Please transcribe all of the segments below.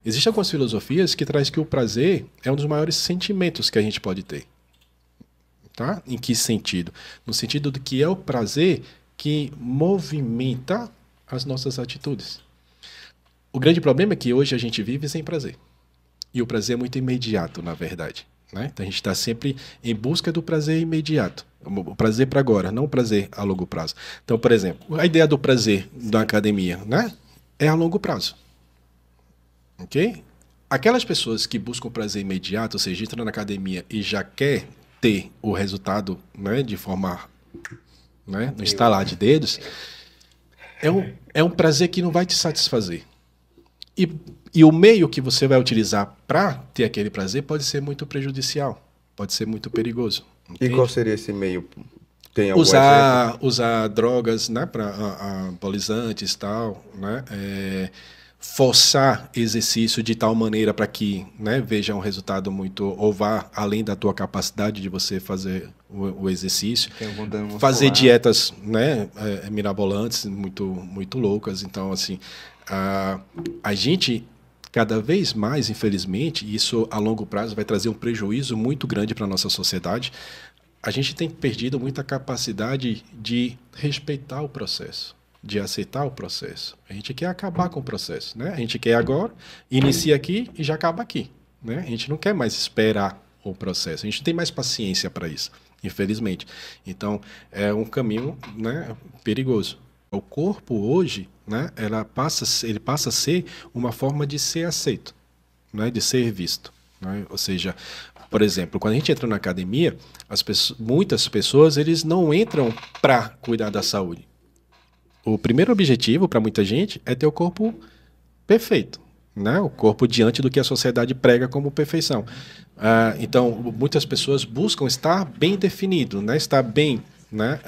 Existem algumas filosofias que traz que o prazer é um dos maiores sentimentos que a gente pode ter. Tá? Em que sentido? No sentido de que é o prazer que movimenta as nossas atitudes. O grande problema é que hoje a gente vive sem prazer. E o prazer é muito imediato, na verdade. Né? Então a gente está sempre em busca do prazer imediato. O prazer para agora, não o prazer a longo prazo. Então, por exemplo, a ideia do prazer da academia, né, é a longo prazo. Ok? Aquelas pessoas que buscam prazer imediato, ou seja, entram na academia e já quer ter o resultado, né, de forma, né, no estalar de dedos, é um prazer que não vai te satisfazer. E, e o meio que você vai utilizar para ter aquele prazer pode ser muito prejudicial, pode ser muito perigoso. E qual Entende? seria esse meio? Tem algum exemplo? Usar drogas, né, para anabolizantes e tal, né, forçar exercício de tal maneira para que, né, veja um resultado muito, ou vá além da tua capacidade de você fazer o exercício, Tem algum dano fazer muscular? dietas, né, mirabolantes, muito loucas. Então, assim, a gente cada vez mais, infelizmente, isso a longo prazo vai trazer um prejuízo muito grande para a nossa sociedade. A gente tem perdido muita capacidade de respeitar o processo, de aceitar o processo. A gente quer acabar com o processo, né? A gente quer agora, inicia aqui e já acaba aqui, né? A gente não quer mais esperar o processo. A gente não tem mais paciência para isso, infelizmente. Então, é um caminho, né, perigoso. O corpo hoje, né, ele passa a ser uma forma de ser aceito, né, de ser visto. Né? Ou seja, por exemplo, quando a gente entra na academia, muitas pessoas eles não entram para cuidar da saúde. O primeiro objetivo para muita gente é ter o corpo perfeito, né? O corpo diante do que a sociedade prega como perfeição. Então, muitas pessoas buscam estar bem definido, né? Estar bem, né?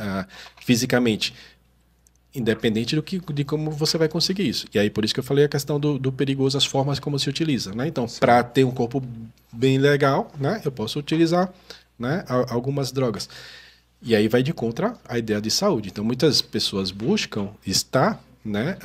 Fisicamente. Independente de como você vai conseguir isso. E aí, por isso que eu falei a questão do perigoso, as formas como se utiliza. Né? Então, para Sim. ter um corpo bem legal, né, eu posso utilizar, né, algumas drogas. E aí vai de contra a ideia de saúde. Então, muitas pessoas buscam estar, né,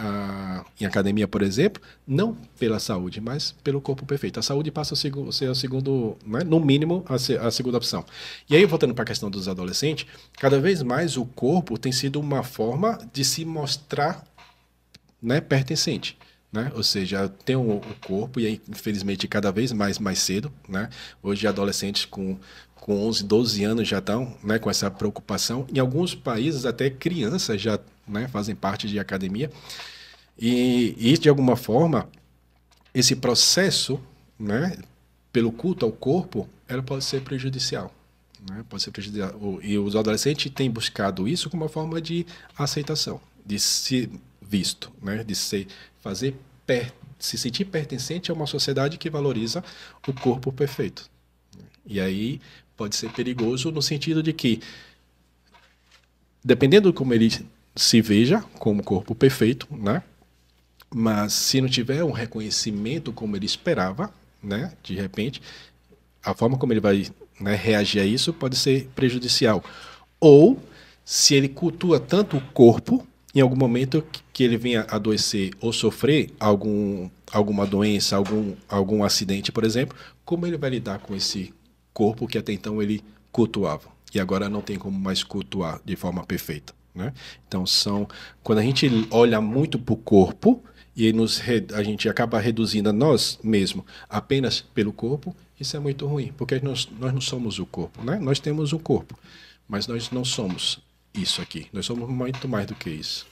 em academia, por exemplo, não pela saúde, mas pelo corpo perfeito. A saúde passa a ser o segundo, né, no mínimo, a segunda opção. E aí, voltando para a questão dos adolescentes, cada vez mais o corpo tem sido uma forma de se mostrar, né, pertencente. Né? Ou seja, tem o corpo, e aí, infelizmente, cada vez mais cedo. Né? Hoje, adolescentes com 11, 12 anos já estão, né, com essa preocupação. Em alguns países, até crianças já, né, fazem parte de academia. E, de alguma forma, esse processo, né, pelo culto ao corpo, ela pode ser prejudicial. Né? Pode ser prejudicial. E os adolescentes têm buscado isso como uma forma de aceitação, de ser visto, né? De fazer se sentir pertencente a uma sociedade que valoriza o corpo perfeito. E aí pode ser perigoso no sentido de que, dependendo de como ele se veja como corpo perfeito, né? Mas se não tiver um reconhecimento como ele esperava, né? De repente, a forma como ele vai, né, reagir a isso pode ser prejudicial. Ou se ele cultua tanto o corpo, em algum momento que ele venha adoecer ou sofrer alguma doença, algum acidente, por exemplo, como ele vai lidar com esse corpo que até então ele cultuava e agora não tem como mais cultuar de forma perfeita. Né? Então, quando a gente olha muito para o corpo e a gente acaba reduzindo a nós mesmos apenas pelo corpo, isso é muito ruim, porque nós não somos o corpo. Né? Nós temos um corpo, mas nós não somos isso aqui. Nós somos muito mais do que isso.